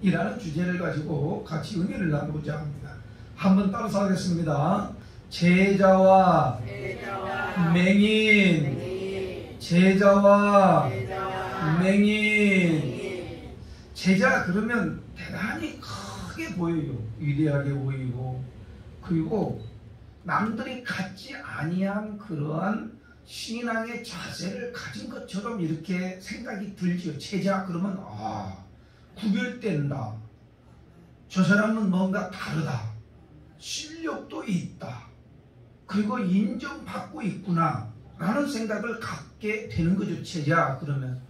이라는 주제를 가지고 같이 은혜를 나누고자 합니다. 한번 따라서 하겠습니다. 제자와 맹인, 제자와 맹인. 제자 그러면 대단히 크게 보여요. 위대하게 보이고, 그리고 남들이 갖지 아니한 그러한 신앙의 자세를 가진 것처럼 이렇게 생각이 들지요. 제자 그러면 구별된다. 저 사람은 뭔가 다르다. 실력도 있다. 그리고 인정받고 있구나 라는 생각을 갖게 되는 거죠. 제자 그러면.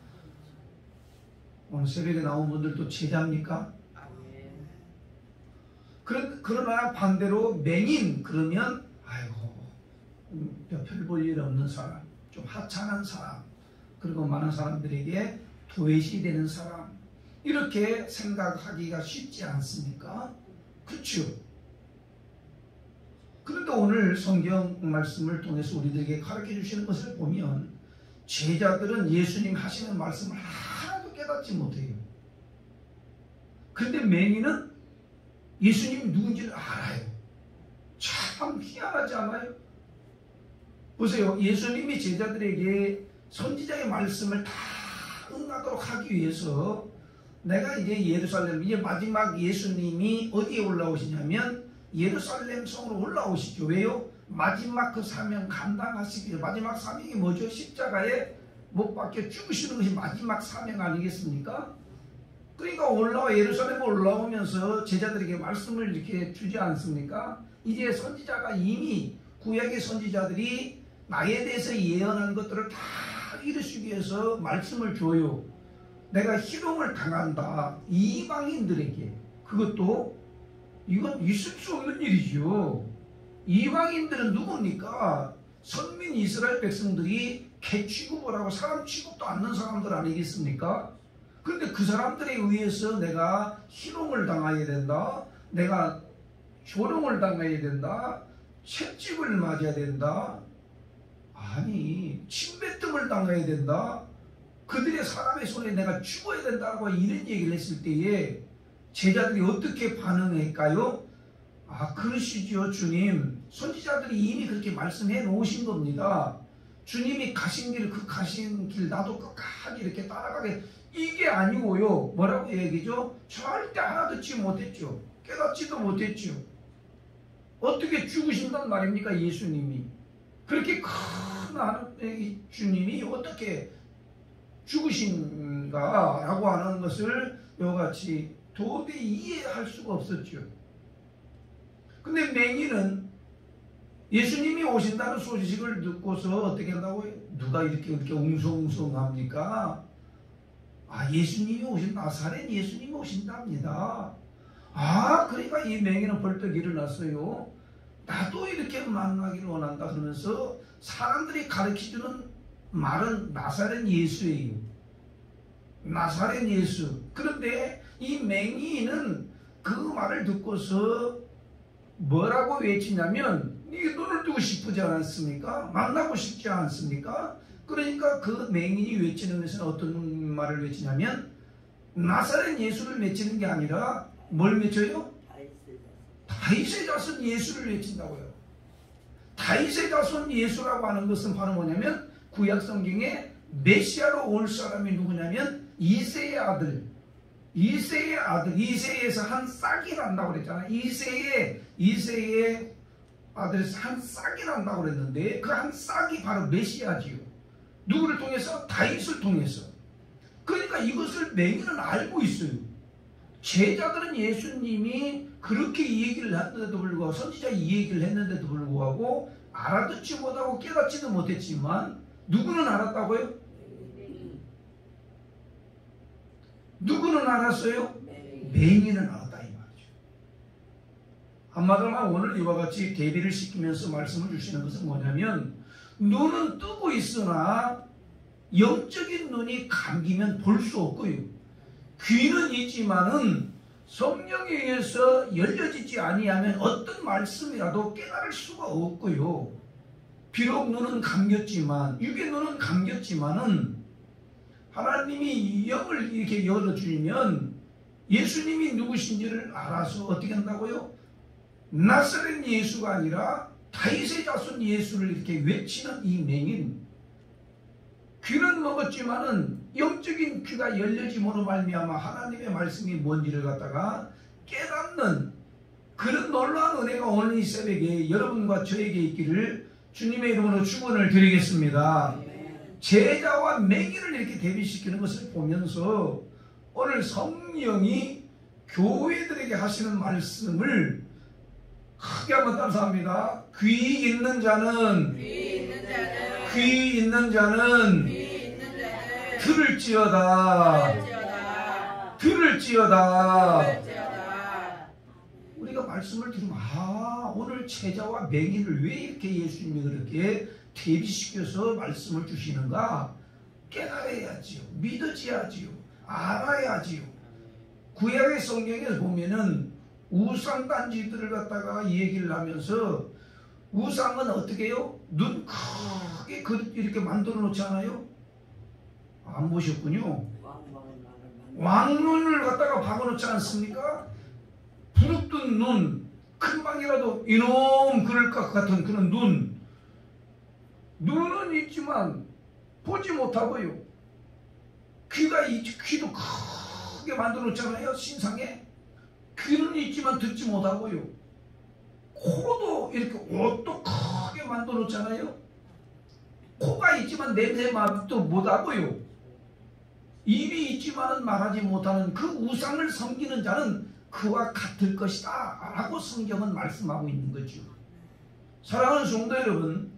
오늘 새벽에 나온 분들도 제자입니까? 그러나 반대로 맹인 그러면 별 볼 일 없는 사람, 좀 하찮은 사람, 그리고 많은 사람들에게 도외시되는 사람, 이렇게 생각하기가 쉽지 않습니까? 그렇죠? 그런데 오늘 성경 말씀을 통해서 우리들에게 가르쳐 주시는 것을 보면 제자들은 예수님 하시는 말씀을 하나도 깨닫지 못해요. 그런데 맹인은 예수님이 누군지를 알아요. 참 희한하지 않아요? 보세요. 예수님이 제자들에게 선지자의 말씀을 다 응하도록 하기 위해서 내가 이제 예루살렘, 이제 마지막 예수님이 어디에 올라오시냐면 예루살렘 성으로 올라오시죠. 왜요? 마지막 그 사명 감당하시기 위해. 마지막 사명이 뭐죠? 십자가에 못 박혀 죽으시는 것이 마지막 사명 아니겠습니까? 그러니까 예루살렘에 올라오면서 제자들에게 말씀을 이렇게 주지 않습니까? 이제 선지자가 이미 구약의 선지자들이 나에 대해서 예언한 것들을 다 이루시기 위해서 말씀을 줘요. 내가 희롱을 당한다. 이방인들에게. 그것도 이건 있을 수 없는 일이죠. 이방인들은 누굽니까? 선민 이스라엘 백성들이 개 취급을 하고 사람 취급도 않는 사람들 아니겠습니까? 그런데 그 사람들에 의해서 내가 희롱을 당해야 된다. 내가 조롱을 당해야 된다. 채찍을 맞아야 된다. 아니, 침뱉음을 당해야 된다. 그들의 사람의 손에 내가 죽어야 된다고 이런 얘기를 했을 때에 제자들이 어떻게 반응할까요? 그러시죠, 주님. 선지자들이 이미 그렇게 말씀해 놓으신 겁니다. 주님이 가신 길, 그 가신 길 나도 끝까지 이렇게 따라가게. 이게 아니고요. 뭐라고 얘기죠? 절대 알아듣지 못했죠. 깨닫지도 못했죠. 어떻게 죽으신단 말입니까? 예수님이. 그렇게 큰 하나님의 주님이 어떻게 죽으신가 라고 하는 것을 이와같이 도저히 이해할 수가 없었죠. 근데 맹인은 예수님이 오신다는 소식을 듣고서 어떻게 한다고요? 누가 이렇게 웅성웅성합니까? 예수님이 나사렛 예수님이 오신답니다. 그러니까 이 맹인은 벌떡 일어났어요. 나도 이렇게 만나기를 원한다 그러면서 사람들이 가르쳐주는 말은 나사렛 예수예요. 나사렛 예수. 그런데 이 맹인은 그 말을 듣고서 뭐라고 외치냐면 이게 눈을 뜨고 싶지 않습니까? 만나고 싶지 않습니까? 그러니까 그 맹인이 외치는 것은 어떤 말을 외치냐면 나사렛 예수를 외치는 게 아니라 뭘 외쳐요? 다윗의 자손 예수를 외친다고요. 다윗의 자손 예수라고 하는 것은 바로 뭐냐면 구약 성경에 메시아로 올 사람이 누구냐면 이새의 아들. 이새에서 한 싹이 난다고 그랬잖아요. 이새의 아들에서 한 싹이 난다고 그랬는데 그 한 싹이 바로 메시아지요. 누구를 통해서? 다윗을 통해서. 그러니까 이것을 맹인은 알고 있어요. 제자들은 예수님이 그렇게 이 얘기를 했는데도 불구하고 선지자 이 얘기를 했는데도 불구하고 알아듣지 못하고 깨닫지도 못했지만 누구는 알았다고요? 누구는 알았어요? 맹인은 알았다 이 말이죠. 한마디로 말하면 오늘 이와 같이 대비를 시키면서 말씀을 주시는 것은 뭐냐면 눈은 뜨고 있으나 영적인 눈이 감기면 볼 수 없고요. 귀는 있지만은 성령에 의해서 열려지지 아니하면 어떤 말씀이라도 깨달을 수가 없고요. 비록 눈은 감겼지만 육의 눈은 감겼지만은 하나님이 영을 이렇게 열어주면 예수님이 누구신지를 알아서 어떻게 한다고요? 나사렛 예수가 아니라 다윗의 자손 예수를 이렇게 외치는 이 맹인, 귀는 먹었지만은 영적인 귀가 열려짐으로 말미암아 하나님의 말씀이 뭔지를 갖다가 깨닫는 그런 놀라운 은혜가 오늘 이 새벽에 여러분과 저에게 있기를 주님의 이름으로 축원을 드리겠습니다. 제자와 맹인을 이렇게 대비시키는 것을 보면서 오늘 성령이 교회들에게 하시는 말씀을 크게 한번 감사합니다. 귀 있는 자는 들을지어다. 우리가 말씀을 들으면 오늘 제자와 맹인을 왜 이렇게 예수님이 그렇게 대비시켜서 말씀을 주시는가 깨달아야지요. 믿어져야지요. 알아야지요. 구약의 성경에 보면은 우상단지들을 갖다가 얘기를 하면서 우상은 어떻게 해요? 눈 크게 이렇게 만들어 놓지 않아요? 안 보셨군요. 왕눈을 갖다가 박아놓지 않습니까? 부릅뜬 눈, 큰 방이라도 이놈 그럴 것 같은 그런 눈은 있지만 보지 못하고요. 귀도 크게 만들어 놓잖아요. 신상에. 귀는 있지만 듣지 못하고요. 코도 이렇게 옷도 크게 만들어 놓잖아요. 코가 있지만 냄새 맡도 못하고요. 입이 있지만 말하지 못하는 그 우상을 섬기는 자는 그와 같을 것이다 라고 성경은 말씀하고 있는 거죠. 사랑하는 성도 여러분,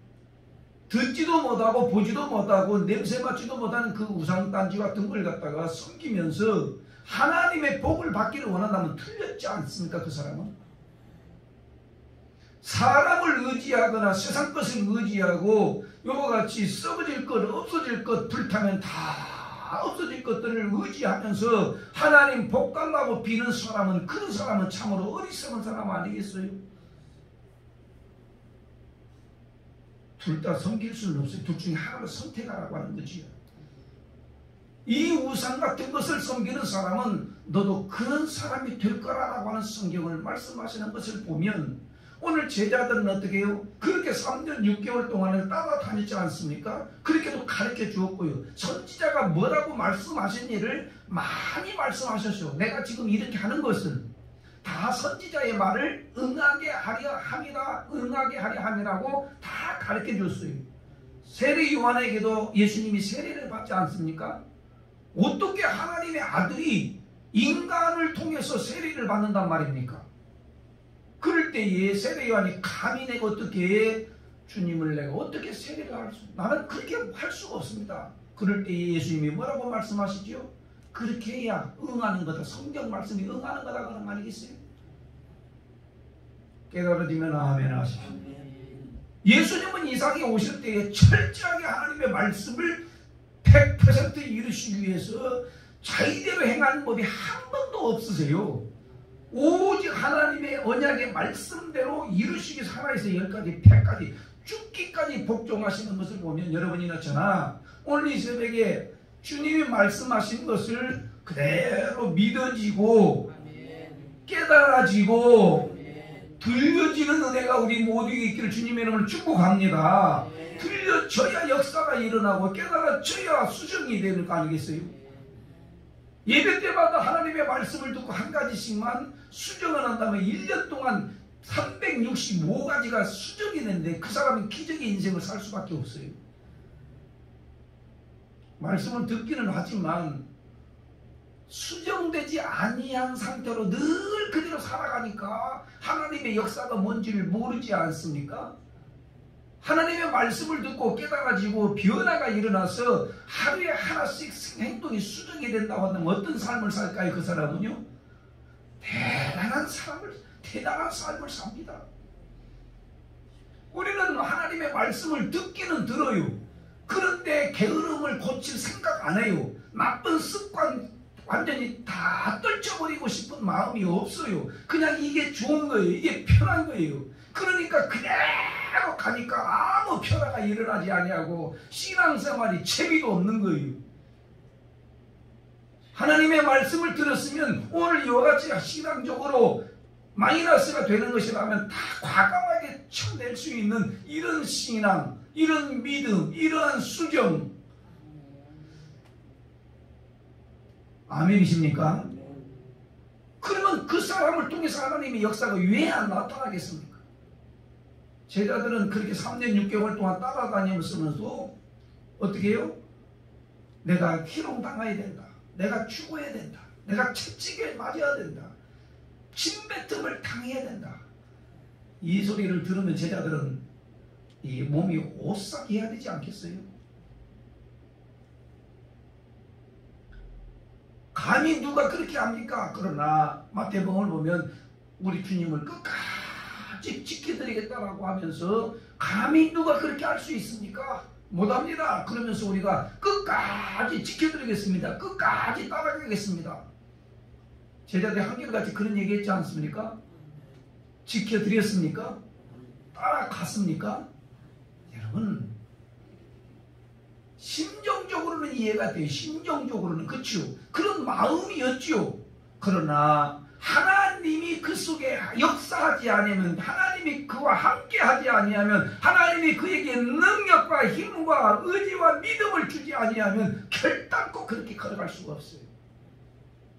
듣지도 못하고 보지도 못하고 냄새 맡지도 못하는 그 우상단지 같은 걸 갖다가 섬기면서 하나님의 복을 받기를 원한다면 틀렸지 않습니까? 그 사람은 사람을 의지하거나 세상 것을 의지하고 이와 같이 썩어질 것, 없어질 것, 불타면 다 없어질 것들을 의지하면서 하나님 복달라고 비는 사람은, 그런 사람은 참으로 어리석은 사람 아니겠어요? 둘 다 섬길 수는 없어요. 둘 중에 하나를 선택하라고 하는 거지요. 이 우상 같은 것을 섬기는 사람은 너도 그런 사람이 될 거라고 하는 성경을 말씀하시는 것을 보면 오늘 제자들은 어떻게 해요? 그렇게 3년 6개월 동안을 따라다녔지 않습니까? 그렇게도 가르쳐 주었고요. 선지자가 뭐라고 말씀하신 일을 많이 말씀하셨어요. 내가 지금 이렇게 하는 것은 다 선지자의 말을 응하게 하려 함이라, 응하게 하려 함이라고 다 가르쳐 줬어요. 세례 요한에게도 예수님이 세례를 받지 않습니까? 어떻게 하나님의 아들이 인간을 통해서 세례를 받는단 말입니까? 그럴 때에 세례 요한이 감히 내가 어떻게 주님을 내가 어떻게 세례를 할 수, 나는 그렇게 할 수가 없습니다. 그럴 때에 예수님이 뭐라고 말씀하시죠? 그렇게 해야 응하는 거다. 성경 말씀이 응하는 거다 그런 거 아니겠어요? 깨달아지면 아멘 하십시오. 예수님은 이 세상에 오실 때에 철저하게 하나님의 말씀을 100% 이루시기 위해서 자의대로 행하는 법이 한 번도 없으세요. 오직 하나님의 언약의 말씀대로 이루시기 살아있어 10가지, 100가지, 죽기까지 복종하시는 것을 보면 여러분이나 저나 오늘 이 새벽에 주님이 말씀하신 것을 그대로 믿어지고 깨달아지고 들려지는 은혜가 우리 모두에게 있기를 주님의 이름으로 축복합니다. 들려져야 역사가 일어나고 깨달아져야 수정이 되는 거 아니겠어요? 예배 때마다 하나님의 말씀을 듣고 한 가지씩만 수정을 한다면 1년 동안 365가지가 수정이 되는데 그 사람은 기적의 인생을 살 수밖에 없어요. 말씀을 듣기는 하지만 수정되지 아니한 상태로 늘 그대로 살아가니까 하나님의 역사가 뭔지를 모르지 않습니까? 하나님의 말씀을 듣고 깨달아지고 변화가 일어나서 하루에 하나씩 행동이 수정이 된다고 한다면 어떤 삶을 살까요? 그 사람은요? 대단한 삶을 삽니다. 우리는 하나님의 말씀을 듣기는 들어요. 그런데 게으름을 고칠 생각 안 해요. 나쁜 습관 완전히 다 떨쳐버리고 싶은 마음이 없어요. 그냥 이게 좋은 거예요. 이게 편한 거예요. 그러니까 그대로 가니까 아무 변화가 일어나지 아니하고 신앙생활이 재미도 없는 거예요. 하나님의 말씀을 들었으면 오늘 이와 같이 신앙적으로 마이너스가 되는 것이라면 다 과감하게 쳐낼 수 있는 이런 신앙, 이런 믿음, 이러한 수정. 아멘이십니까? 그러면 그 사람을 통해서 하나님의 역사가 왜 안 나타나겠습니까? 제자들은 그렇게 3년 6개월 동안 따라다니면서도 어떻게 해요? 내가 희롱당해야 된다. 내가 죽어야 된다. 내가 채찍에 맞아야 된다. 침뱉음을 당해야 된다. 이 소리를 들으면 제자들은 이 몸이 오싹해야 되지 않겠어요? 감히 누가 그렇게 합니까? 그러나 마태복음을 보면 우리 주님을 끝까지 지켜드리겠다라고 하면서 감히 누가 그렇게 할 수 있습니까? 못합니다. 그러면서 우리가 끝까지 지켜드리겠습니다. 끝까지 따라가겠습니다. 제자들이 한결같이 그런 얘기 했지 않습니까? 지켜드렸습니까? 따라갔습니까? 여러분, 심정적으로는 이해가 돼요. 심정적으로는. 그렇죠. 그런 마음이었죠. 그러나 하나님이 그 속에 역사하지 않으면, 하나님이 그와 함께 하지 아니하면, 하나님이 그에게 능력과 힘과 의지와 믿음을 주지 아니하면 결단코 그렇게 걸어갈 수가 없어요.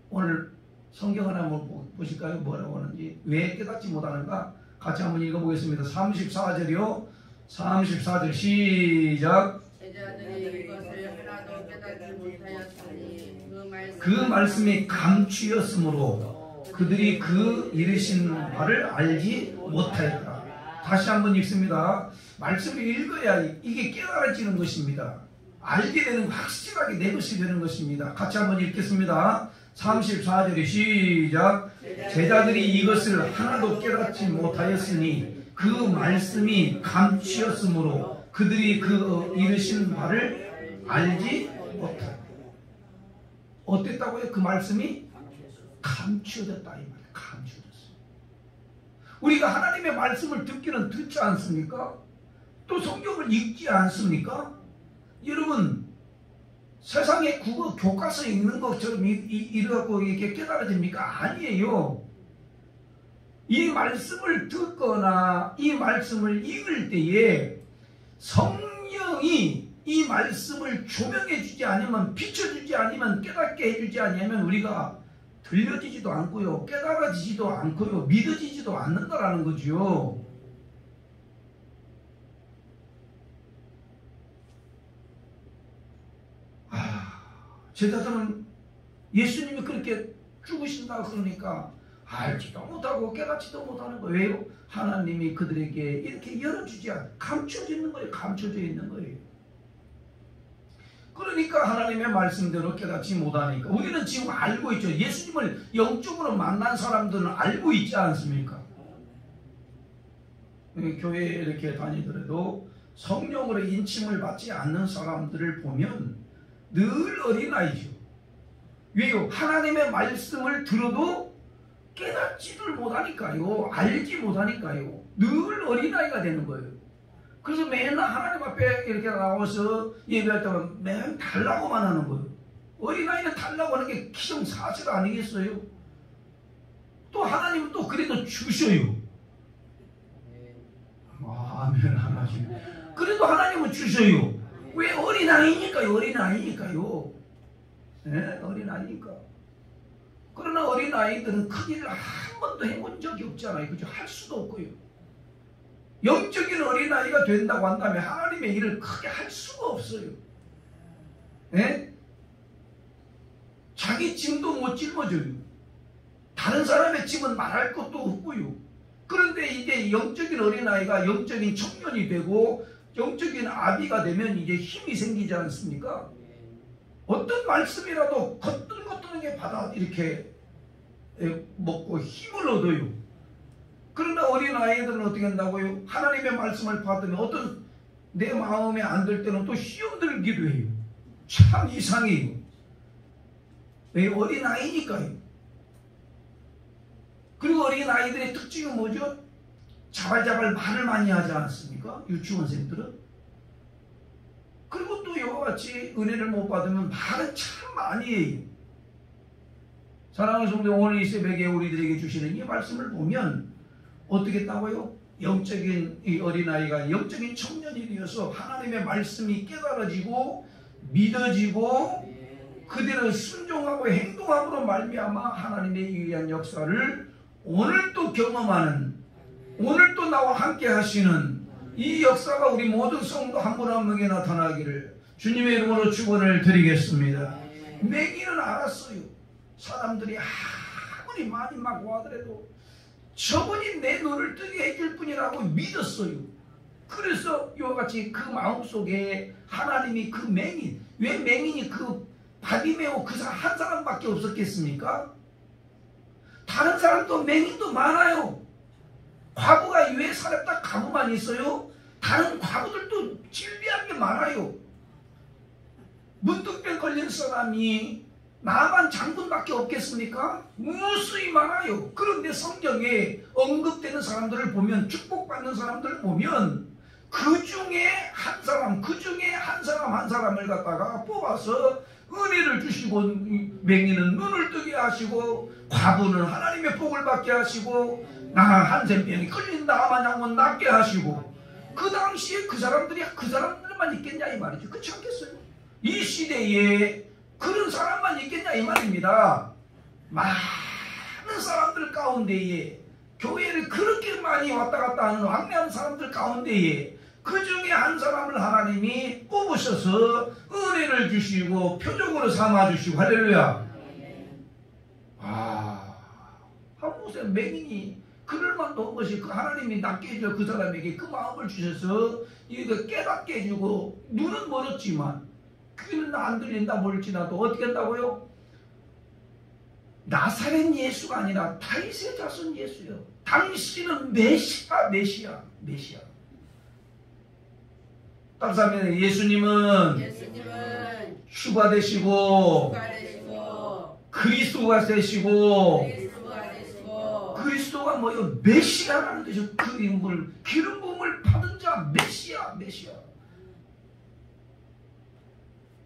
오늘 성경 하나 한번 보실까요? 뭐라고 하는지. 왜 깨닫지 못하는가? 같이 한번 읽어보겠습니다. 34절이요. 34절 시작. 제자들이 이것을 하나도 깨닫지 못하였으니 그 말씀이 감추였으므로 그들이 그 이르신 바를 알지 못하였다. 다시 한번 읽습니다. 말씀을 읽어야 이게 깨달아지는 것입니다. 알게 되는, 확실하게 내 것이 되는 것입니다. 같이 한번 읽겠습니다. 34절이 시작. 제자들이 이것을 하나도 깨닫지 못하였으니 그 말씀이 감추였으므로 그들이 그 이르신 바를 알지 못하였다. 어땠다고요? 그 말씀이 감추어졌다 이 말이에요. 감추어졌어요. 우리가 하나님의 말씀을 듣기는 듣지 않습니까? 또 성경을 읽지 않습니까? 여러분, 세상에 국어 교과서에 있는 것처럼 이래갖고 이렇게 깨달아집니까? 아니에요. 이 말씀을 듣거나 이 말씀을 읽을 때에 성령이 이 말씀을 조명해 주지 않으면, 비춰주지 않으면, 깨닫게 해주지 않으면 우리가 들려지지도 않고요, 깨달아지지도 않고요, 믿어지지도 않는다라는 거죠. 제자들은 예수님이 그렇게 죽으신다 그러니까 알지도 못하고 깨닫지도 못하는 거예요. 왜요? 하나님이 그들에게 이렇게 열어주지 감춰져 있는 거예요. 감춰져 있는 거예요. 그러니까 하나님의 말씀대로 깨닫지 못하니까 우리는 지금 알고 있죠. 예수님을 영적으로 만난 사람들은 알고 있지 않습니까? 교회에 이렇게 다니더라도 성령으로 인침을 받지 않는 사람들을 보면 늘 어린아이죠. 왜요? 하나님의 말씀을 들어도 깨닫지를 못하니까요. 알지 못하니까요. 늘 어린아이가 되는 거예요. 그래서 맨날 하나님 앞에 이렇게 나와서 예배할 때만 맨 달라고만 하는 거예요. 어린아이는 달라고 하는 게 기정사실 아니겠어요? 또 하나님은 또 그래도 주셔요. 아멘 하나님. 그래도 하나님은 주셔요. 왜? 어린아이니까요. 어린아이니까요. 네? 어린아이니까. 그러나 어린아이들은 큰 일을 한 번도 해본 적이 없잖아요. 그죠? 할 수도 없고요. 영적인 어린아이가 된다고 한다면 하나님의 일을 크게 할 수가 없어요. 네? 자기 짐도 못 짊어져요. 다른 사람의 짐은 말할 것도 없고요. 그런데 이제 영적인 어린아이가 영적인 청년이 되고 영적인 아비가 되면 이제 힘이 생기지 않습니까? 어떤 말씀이라도 거뜬거뜬하게 받아 이렇게 먹고 힘을 얻어요. 그러나 어린아이들은 어떻게 한다고요? 하나님의 말씀을 받으면 어떤 내 마음에 안 들 때는 또 시험들기도 해요. 참 이상해요. 왜? 어린아이니까요. 그리고 어린아이들의 특징은 뭐죠? 자발자발 말을 많이 하지 않습니까? 유치원생들은. 그리고 또 이와 같이 은혜를 못 받으면 말은 참 많이 해요. 사랑하는 성도, 오늘 이 새벽에 우리들에게 주시는 이 말씀을 보면 어떻게 했다고요? 영적인 이 어린아이가 영적인 청년이 되어서 하나님의 말씀이 깨달아지고 믿어지고 그대로 순종하고 행동함으로 말미암아 하나님의 유일한 역사를 오늘 또 경험하는, 오늘 또 나와 함께 하시는 이 역사가 우리 모든 성도 한 분 한 분에게 나타나기를 주님의 이름으로 축원을 드리겠습니다. 맹인은 알았어요. 사람들이 아무리 많이 막 와더라도 저분이 내 눈을 뜨게 해줄 뿐이라고 믿었어요. 그래서 이와 같이 그 마음속에 하나님이 그 맹인, 왜 맹인이 그 바디메오 그 사람 한 사람밖에 없었겠습니까? 다른 사람도 맹인도 많아요. 과부가 왜 살았다 과부만 있어요? 다른 과부들도 질비한 게 많아요. 문둥병 걸린 사람이 나만 장군밖에 없겠습니까? 무수히 많아요. 그런데 성경에 언급되는 사람들을 보면, 축복받는 사람들을 보면 그 중에 한 사람, 그 중에 한 사람 한 사람을 갖다가 뽑아서 은혜를 주시고, 맹인은 눈을 뜨게 하시고, 과부는 하나님의 복을 받게 하시고, 한센병이 걸린 나만 장군 낫게 하시고, 그 당시에 그 사람들만 있겠냐 이 말이죠. 그렇지 않겠어요? 이 시대에 그런 사람만 있겠냐 이 말입니다. 많은 사람들 가운데에, 교회를 그렇게 많이 왔다 갔다 하는 왕래한 사람들 가운데에 그 중에 한 사람을 하나님이 뽑으셔서 은혜를 주시고 표적으로 삼아주시고, 할렐루야. 한번 보세요. 맹인이 그럴 만도 한 것이 그 하나님이 낫게 해줘 그 사람에게 그 마음을 주셔서 이거 깨닫게 해주고, 눈은 멀었지만 귀는 안 들린다 몰지라도 어떻게 한다고요? 나사렛 예수가 아니라 다윗의 자손 예수요. 당신은 메시아. 따라서 하면 예수님은 주가 되시고 그리스도가 되시고, 그리스도가 뭐요? 메시아라는 뜻이죠. 그 인물, 기름 부음을 받은 자 메시아.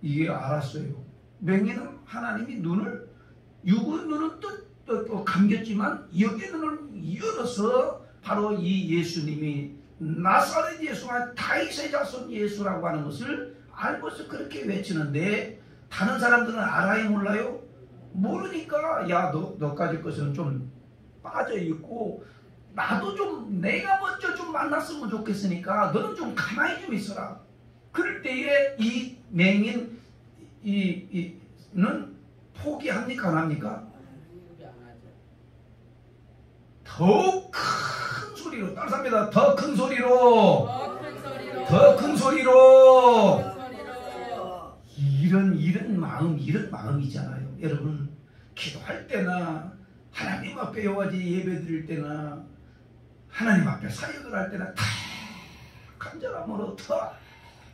이게 알았어요. 맹인은 하나님이 눈을, 육의 눈은 또 감겼지만 영의 눈을 열어서 바로 이 예수님이 나사렛 예수가 다윗의 자손 예수라고 하는 것을 알고서 그렇게 외치는데, 다른 사람들은 알아요 몰라요? 모르니까 야 너 가질 것은 좀 빠져있고 나도 좀 내가 먼저 좀 만났으면 좋겠으니까 너는 좀 가만히 좀 있어라. 그럴 때에 이 맹인 는 포기합니까 안 합니까? 더욱 큰 소리로, 따라합니다. 더 큰 소리로. 이런 마음이잖아요. 여러분, 기도할 때나 하나님 앞에 여호와지 예배 드릴 때나 하나님 앞에 사역을 할 때나 다 간절함으로 더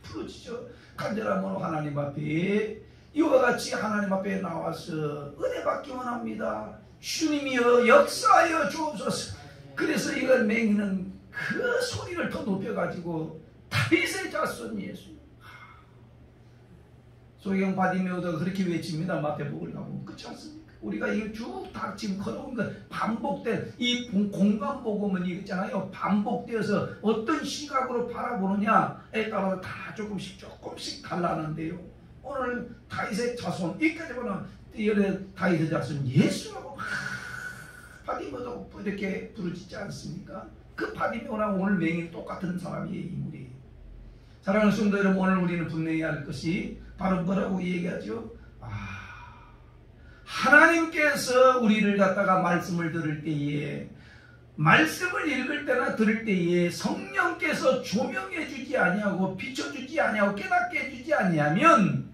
부르짖어 간절함으로 하나님 앞에 이와 같이 하나님 앞에 나와서 은혜 받기 원합니다. 주님이여 역사하여 주옵소서. 그래서 이걸 맹인은 그 소리를 더 높여가지고 다윗의 자손 예수. 소경 바디메오도 그렇게 외칩니다. 마태복음을 가보면. 그렇지 않습니까? 우리가 이거 쭉 다 지금 걸어온 거 반복된 이 공간 복음은 있잖아요. 반복되어서 어떤 시각으로 바라보느냐에 따라서 다 조금씩 달라는데요. 오늘 다윗의 자손, 여기까지 보면 다윗의 자손 예수라고 바디메오도 이렇게 부르짖지 않습니까? 그 바디메오랑 오늘 맹인 똑같은 사람이에요. 인물이에요. 사랑하는 성도 여러분, 오늘 우리는 분명히 할 것이 바로 뭐라고 얘기하죠? 하나님께서 우리를 갖다가 말씀을 들을 때에, 말씀을 읽을 때나 들을 때에 성령께서 조명해 주지 아니하고 비춰주지 아니하고 깨닫게 해주지 아니하면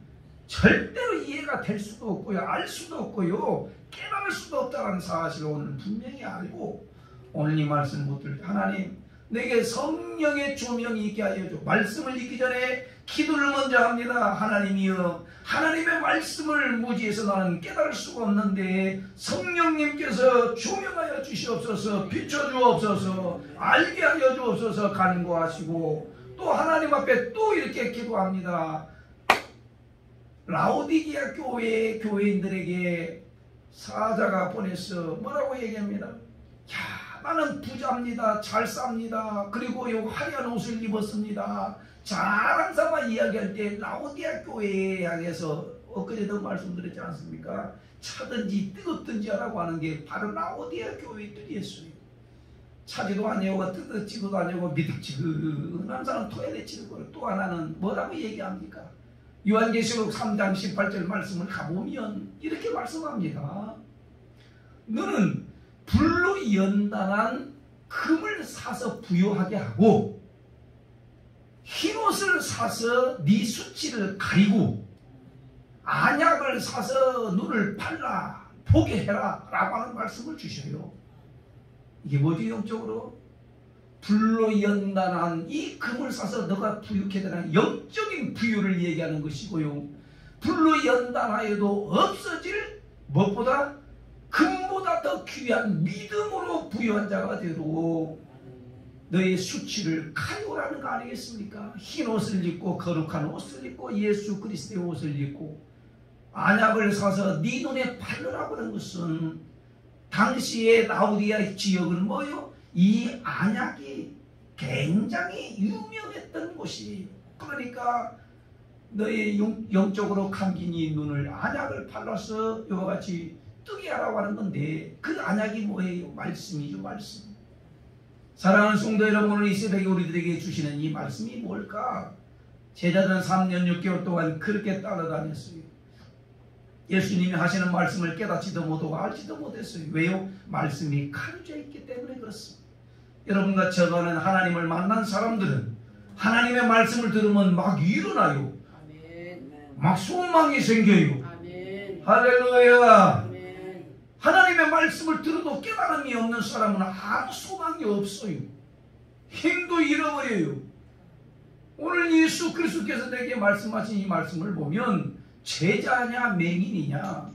절대로 이해가 될 수도 없고요, 알 수도 없고요, 깨달을 수도 없다는 사실을 오늘 분명히 알고, 오늘 이 말씀 못 들을 때 하나님 내게 성령의 조명이 있게 하여 줘. 말씀을 읽기 전에 기도를 먼저 합니다. 하나님이여, 하나님의 말씀을 무지해서 나는 깨달을 수가 없는데 성령님께서 조명하여 주시옵소서, 비춰주옵소서, 알게 하여 주옵소서 간구하시고, 또 하나님 앞에 또 이렇게 기도합니다. 라오디게아 교회의 교회인들에게 사자가 보내서 뭐라고 얘기합니다. 야, 나는 부자입니다. 잘 삽니다. 그리고 요 화려한 옷을 입었습니다. 자랑 삼아 이야기할 때 라오디아 교회에 향해서 엊그제도 말씀드렸지 않습니까? 차든지 뜨겁든지 하라고 하는 게 바로 라오디아 교회들이었어요. 차지도 아니고 뜨뜻지도 아니고 미득지근한 사람 토해내치는 거예요. 또 하나는 뭐라고 얘기합니까? 요한계시록 3장 18절 말씀을 가보면 이렇게 말씀합니다. 너는 불로 연단한 금을 사서 부요하게 하고 흰옷을 사서 네 수치를 가리고 안약을 사서 눈을 팔라 보게 해라 라고 하는 말씀을 주셔요. 이게 뭐지? 영적으로 불로 연단한 이 금을 사서 너가 부유케 되는 영적인 부유를 얘기하는 것이고요. 불로 연단하여도 없어질 무엇보다 금보다 더 귀한 믿음으로 부유한 자가 되도록 너의 수치를 가리오라는 거 아니겠습니까? 흰 옷을 입고 거룩한 옷을 입고 예수 그리스도의 옷을 입고 안약을 사서 네 눈에 바르라고 하는 것은 당시의 라오디아 지역은 뭐요? 이 안약이 굉장히 유명했던 곳이에요. 그러니까 너의 영적으로 감긴 이 눈을 안약을 발라서 이와 같이 뜨게 하라고 하는 건데 그 안약이 뭐예요? 말씀이죠. 말씀. 사랑하는 성도 여러분, 오늘 이 새벽에 우리들에게 주시는 이 말씀이 뭘까? 제자들은 3년 6개월 동안 그렇게 따라다녔어요. 예수님이 하시는 말씀을 깨닫지도 못하고 알지도 못했어요. 왜요? 말씀이 가려져 있기 때문에 그렇습니다. 여러분과 저가는 하나님을 만난 사람들은 하나님의 말씀을 들으면 막 일어나요. 막 소망이 생겨요. 할렐루야. 하나님의 말씀을 들어도 깨달음이 없는 사람은 아무 소망이 없어요. 힘도 잃어버려요. 오늘 예수 그리스도께서 내게 말씀하신 이 말씀을 보면 제자냐 맹인이냐?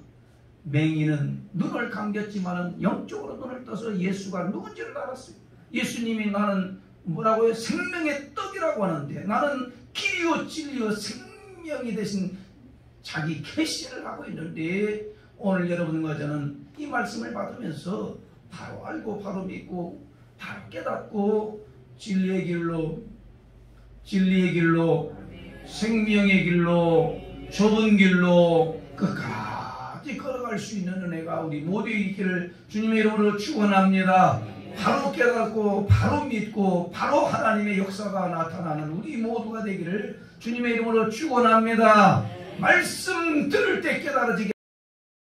맹인은 눈을 감겼지만 영적으로 눈을 떠서 예수가 누군지를 알았어요. 예수님이 나는 뭐라고요? 생명의 떡이라고 하는데 나는 길이요 진리요 생명이 되신 자기 계시를 하고 있는데 오늘 여러분과 저는 이 말씀을 받으면서 바로 알고 바로 믿고 바로 깨닫고 진리의 길로 생명의 길로 좁은 길로 끝까지 걸어갈 수 있는 은혜가 우리 모두에 있기를 주님의 이름으로 축원합니다. 바로 깨닫고 바로 믿고 바로 하나님의 역사가 나타나는 우리 모두가 되기를 주님의 이름으로 축원합니다. 말씀 들을 때 깨달아지게